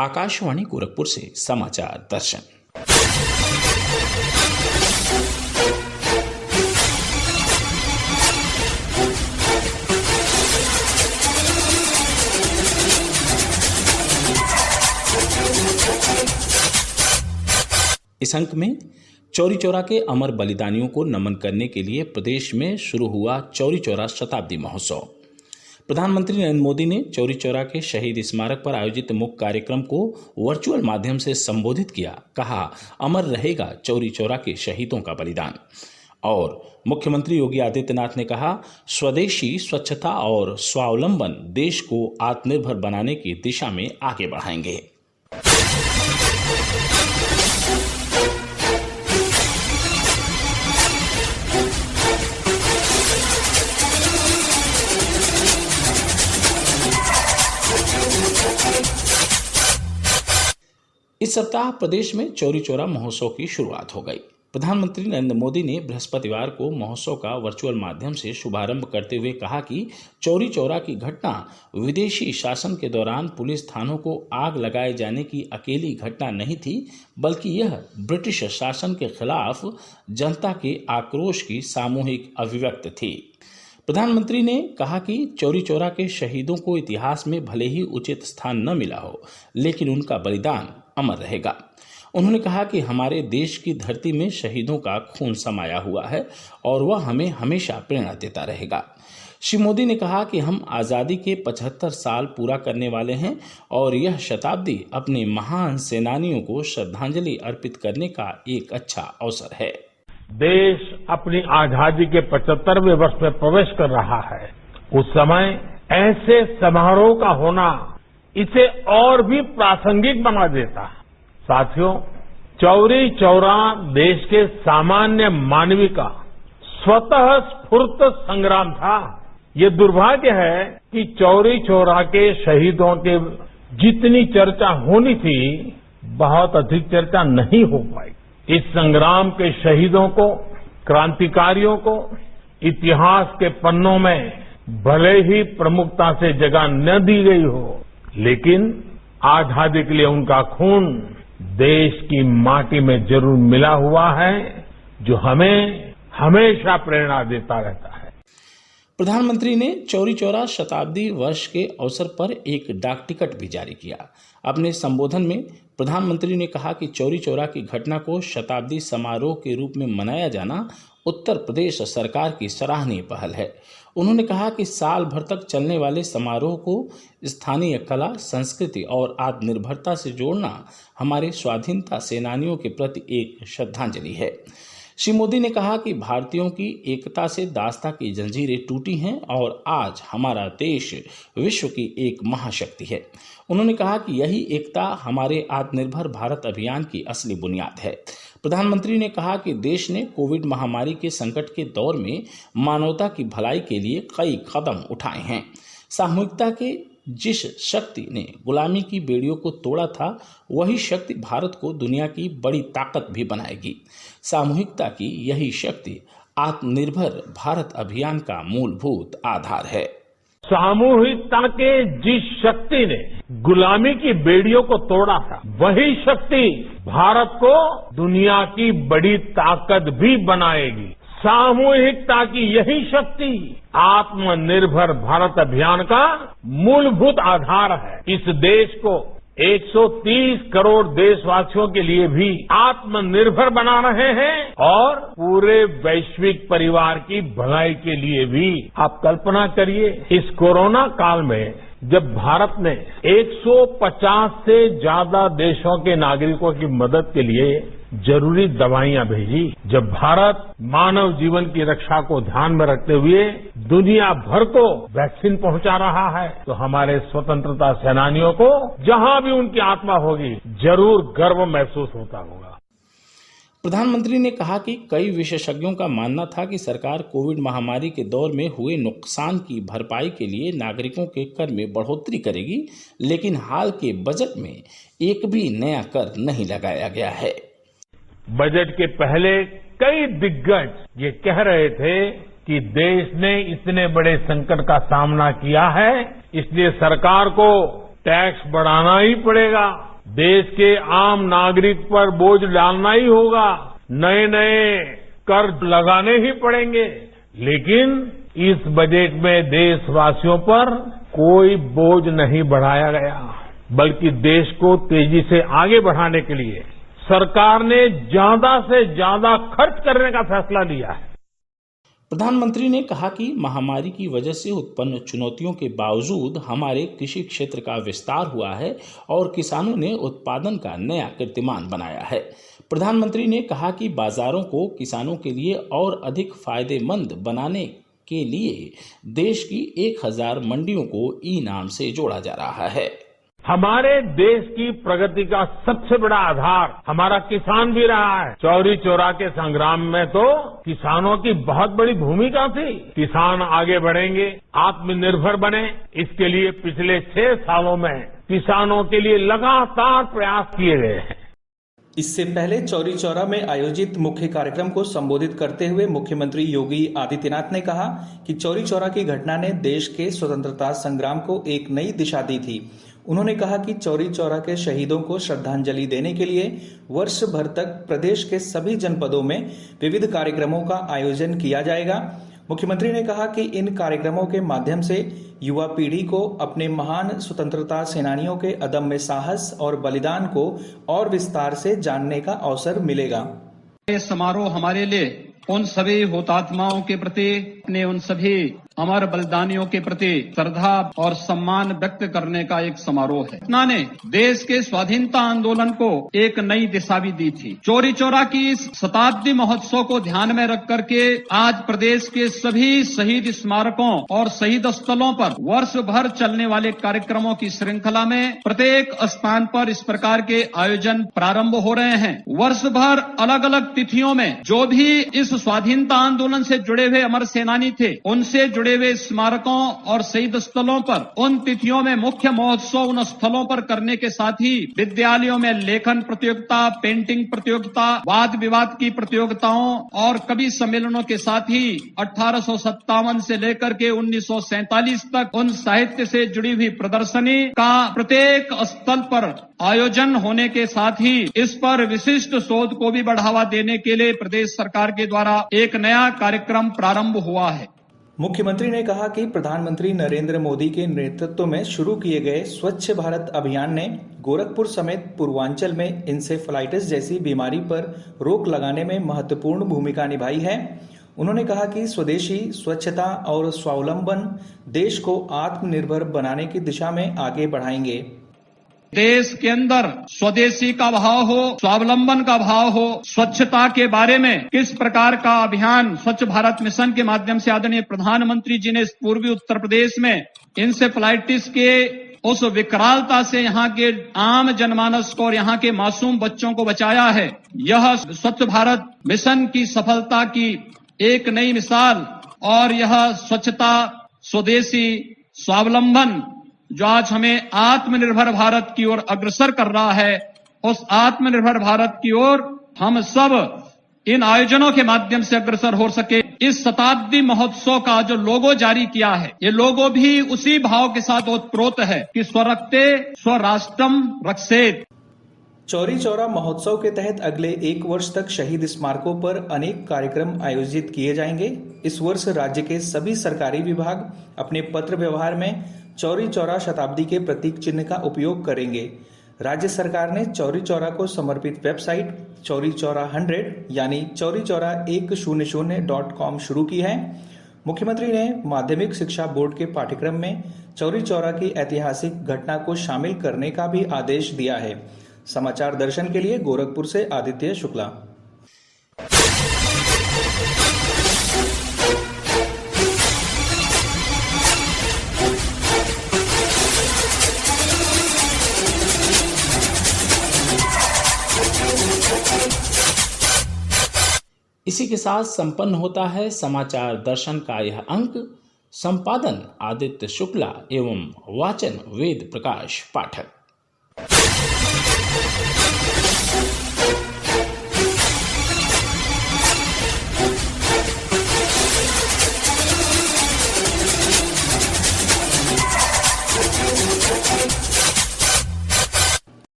आकाशवाणी गोरखपुर से समाचार दर्शन। इस अंक में चौरी चौरा के अमर बलिदानियों को नमन करने के लिए प्रदेश में शुरू हुआ चौरी चौरा शताब्दी महोत्सव। प्रधानमंत्री नरेंद्र मोदी ने चौरी चौरा के शहीद स्मारक पर आयोजित मुख्य कार्यक्रम को वर्चुअल माध्यम से संबोधित किया। कहा, अमर रहेगा चौरी चौरा के शहीदों का बलिदान। और मुख्यमंत्री योगी आदित्यनाथ ने कहा, स्वदेशी, स्वच्छता और स्वावलंबन देश को आत्मनिर्भर बनाने की दिशा में आगे बढ़ाएंगे। इस सप्ताह प्रदेश में चौरी चौरा महोत्सव की शुरुआत हो गई। प्रधानमंत्री नरेंद्र मोदी ने बृहस्पतिवार को महोत्सव का वर्चुअल माध्यम से शुभारंभ करते हुए कहा कि चौरी चौरा की घटना विदेशी शासन के दौरान पुलिस थानों को आग लगाए जाने की अकेली घटना नहीं थी, बल्कि यह ब्रिटिश शासन के खिलाफ जनता के आक्रोश की सामूहिक अभिव्यक्ति थी। प्रधानमंत्री ने कहा कि चौरी चौरा के शहीदों को इतिहास में भले ही उचित स्थान न मिला हो, लेकिन उनका बलिदान अमर रहेगा। उन्होंने कहा कि हमारे देश की धरती में शहीदों का खून समाया हुआ है और वह हमें हमेशा प्रेरणा देता रहेगा। श्री मोदी ने कहा कि हम आज़ादी के 75 साल पूरा करने वाले हैं और यह शताब्दी अपने महान सेनानियों को श्रद्धांजलि अर्पित करने का एक अच्छा अवसर है। देश अपनी आजादी के 75वें वर्ष में प्रवेश कर रहा है। उस समय ऐसे समारोह का होना इसे और भी प्रासंगिक बना देता है। साथियों, चौरी चौरा देश के सामान्य मानवी का स्वतः स्फूर्त संग्राम था। ये दुर्भाग्य है कि चौरी चौरा के शहीदों के जितनी चर्चा होनी थी, बहुत अधिक चर्चा नहीं हो पाई। इस संग्राम के शहीदों को, क्रांतिकारियों को इतिहास के पन्नों में भले ही प्रमुखता से जगह न दी गई हो, लेकिन आजादी के लिए उनका खून देश की माटी में जरूर मिला हुआ है, जो हमें हमेशा प्रेरणा देता रहता है। प्रधानमंत्री ने चौरी चौरा शताब्दी वर्ष के अवसर पर एक डाक टिकट भी जारी किया। अपने संबोधन में प्रधानमंत्री ने कहा कि चौरी चौरा की घटना को शताब्दी समारोह के रूप में मनाया जाना उत्तर प्रदेश सरकार की सराहनीय पहल है। उन्होंने कहा कि साल भर तक चलने वाले समारोह को स्थानीय कला, संस्कृति और आत्मनिर्भरता से जोड़ना हमारे स्वाधीनता सेनानियों के प्रति एक श्रद्धांजलि है। श्री मोदी ने कहा कि भारतीयों की एकता से दास्ता की जंजीरें टूटी हैं और आज हमारा देश विश्व की एक महाशक्ति है। उन्होंने कहा कि यही एकता हमारे आत्मनिर्भर भारत अभियान की असली बुनियाद है। प्रधानमंत्री ने कहा कि देश ने कोविड महामारी के संकट के दौर में मानवता की भलाई के लिए कई कदम उठाए हैं। सामूहिकता के जिस शक्ति ने गुलामी की बेड़ियों को तोड़ा था, वही शक्ति भारत को दुनिया की बड़ी ताकत भी बनाएगी। सामूहिकता की यही शक्ति आत्मनिर्भर भारत अभियान का मूलभूत आधार है। सामूहिकता के जिस शक्ति ने गुलामी की बेड़ियों को तोड़ा था, वही शक्ति भारत को दुनिया की बड़ी ताकत भी बनाएगी। सामूहिकता की यही शक्ति आत्मनिर्भर भारत अभियान का मूलभूत आधार है। इस देश को 130 करोड़ देशवासियों के लिए भी आत्मनिर्भर बना रहे हैं और पूरे वैश्विक परिवार की भलाई के लिए भी। आप कल्पना करिए, इस कोरोना काल में जब भारत ने 150 से ज्यादा देशों के नागरिकों की मदद के लिए जरूरी दवाइयां भेजी, जब भारत मानव जीवन की रक्षा को ध्यान में रखते हुए दुनिया भर को वैक्सीन पहुंचा रहा है, तो हमारे स्वतंत्रता सेनानियों को जहां भी उनकी आत्मा होगी, जरूर गर्व महसूस होता होगा। प्रधानमंत्री ने कहा कि कई विशेषज्ञों का मानना था कि सरकार कोविड महामारी के दौर में हुए नुकसान की भरपाई के लिए नागरिकों के कर में बढ़ोतरी करेगी, लेकिन हाल के बजट में एक भी नया कर नहीं लगाया गया है। बजट के पहले कई दिग्गज ये कह रहे थे कि देश ने इतने बड़े संकट का सामना किया है, इसलिए सरकार को टैक्स बढ़ाना ही पड़ेगा, देश के आम नागरिक पर बोझ डालना ही होगा, नए नए कर लगाने ही पड़ेंगे। लेकिन इस बजट में देशवासियों पर कोई बोझ नहीं बढ़ाया गया, बल्कि देश को तेजी से आगे बढ़ाने के लिए सरकार ने ज्यादा से ज्यादा खर्च करने का फैसला लिया है। प्रधानमंत्री ने कहा कि महामारी की वजह से उत्पन्न चुनौतियों के बावजूद हमारे कृषि क्षेत्र का विस्तार हुआ है और किसानों ने उत्पादन का नया कीर्तिमान बनाया है। प्रधानमंत्री ने कहा कि बाजारों को किसानों के लिए और अधिक फायदेमंद बनाने के लिए देश की 1000 मंडियों को ई-नाम से जोड़ा जा रहा है। हमारे देश की प्रगति का सबसे बड़ा आधार हमारा किसान भी रहा है। चौरी चौरा के संग्राम में तो किसानों की बहुत बड़ी भूमिका थी। किसान आगे बढ़ेंगे, आत्मनिर्भर बने, इसके लिए पिछले 6 सालों में किसानों के लिए लगातार प्रयास किए गए हैं। इससे पहले चौरी चौरा में आयोजित मुख्य कार्यक्रम को संबोधित करते हुए मुख्यमंत्री योगी आदित्यनाथ ने कहा कि चौरी चौरा की घटना ने देश के स्वतंत्रता संग्राम को एक नई दिशा दी थी। उन्होंने कहा कि चौरी चौरा के शहीदों को श्रद्धांजलि देने के लिए वर्ष भर तक प्रदेश के सभी जनपदों में विविध कार्यक्रमों का आयोजन किया जाएगा। मुख्यमंत्री ने कहा कि इन कार्यक्रमों के माध्यम से युवा पीढ़ी को अपने महान स्वतंत्रता सेनानियों के अदम्य साहस और बलिदान को और विस्तार से जानने का अवसर मिलेगा। ये समारोह हमारे लिए उन सभी हुतात्माओं के प्रति, अपने उन सभी अमर बलिदानियों के प्रति श्रद्धा और सम्मान व्यक्त करने का एक समारोह है। घटना ने देश के स्वाधीनता आंदोलन को एक नई दिशा भी दी थी। चौरी चौरा की इस शताब्दी महोत्सव को ध्यान में रख करके आज प्रदेश के सभी शहीद स्मारकों और शहीद स्थलों पर वर्ष भर चलने वाले कार्यक्रमों की श्रृंखला में प्रत्येक स्थान पर इस प्रकार के आयोजन प्रारंभ हो रहे हैं। वर्ष भर अलग अलग तिथियों में जो भी इस स्वाधीनता आंदोलन से जुड़े हुए अमर सेनानी थे, उनसे जुड़े हुए स्मारकों और शहीद स्थलों पर उन तिथियों में मुख्य महोत्सव उन स्थलों पर करने के साथ ही विद्यालयों में लेखन प्रतियोगिता, पेंटिंग प्रतियोगिता, वाद विवाद की प्रतियोगिताओं और कवि सम्मेलनों के साथ ही 1857 से लेकर के 1947 तक उन साहित्य से जुड़ी हुई प्रदर्शनी का प्रत्येक स्थल पर आयोजन होने के साथ ही इस पर विशिष्ट शोध को भी बढ़ावा देने के लिए प्रदेश सरकार के द्वारा एक नया कार्यक्रम प्रारंभ हुआ है। मुख्यमंत्री ने कहा कि प्रधानमंत्री नरेंद्र मोदी के नेतृत्व में शुरू किए गए स्वच्छ भारत अभियान ने गोरखपुर समेत पूर्वांचल में इंसेफेलाइटिस जैसी बीमारी पर रोक लगाने में महत्वपूर्ण भूमिका निभाई है। उन्होंने कहा कि स्वदेशी, स्वच्छता और स्वावलंबन देश को आत्मनिर्भर बनाने की दिशा में आगे बढ़ाएंगे। देश के अंदर स्वदेशी का भाव हो, स्वावलंबन का भाव हो, स्वच्छता के बारे में किस प्रकार का अभियान स्वच्छ भारत मिशन के माध्यम से आदरणीय प्रधानमंत्री जी ने पूर्वी उत्तर प्रदेश में इंसेफेलाइटिस के उस विकरालता से यहाँ के आम जनमानस को और यहाँ के मासूम बच्चों को बचाया है। यह स्वच्छ भारत मिशन की सफलता की एक नई मिसाल और यह स्वच्छता, स्वदेशी, स्वावलंबन जो आज हमें आत्मनिर्भर भारत की ओर अग्रसर कर रहा है, उस आत्मनिर्भर भारत की ओर हम सब इन आयोजनों के माध्यम से अग्रसर हो सके। इस शताब्दी महोत्सव का जो लोगो जारी किया है, ये लोगो भी उसी भाव के साथ ओतप्रोत है कि स्वरक्ते स्वराष्ट्रम रक्षेत। चौरी चौरा महोत्सव के तहत अगले 1 वर्ष तक शहीद स्मारकों पर अनेक कार्यक्रम आयोजित किए जाएंगे। इस वर्ष राज्य के सभी सरकारी विभाग अपने पत्र व्यवहार में चौरी चौरा शताब्दी के प्रतीक चिन्ह का उपयोग करेंगे। राज्य सरकार ने चौरी चौरा को समर्पित वेबसाइट चौरी चौरा 100 यानी चौरी चौरा 100.com शुरू की है। मुख्यमंत्री ने माध्यमिक शिक्षा बोर्ड के पाठ्यक्रम में चौरी चौरा की ऐतिहासिक घटना को शामिल करने का भी आदेश दिया है। समाचार दर्शन के लिए गोरखपुर से आदित्य शुक्ला। इसी के साथ संपन्न होता है समाचार दर्शन का यह अंक। संपादन आदित्य शुक्ला एवं वाचन वेद प्रकाश पाठक।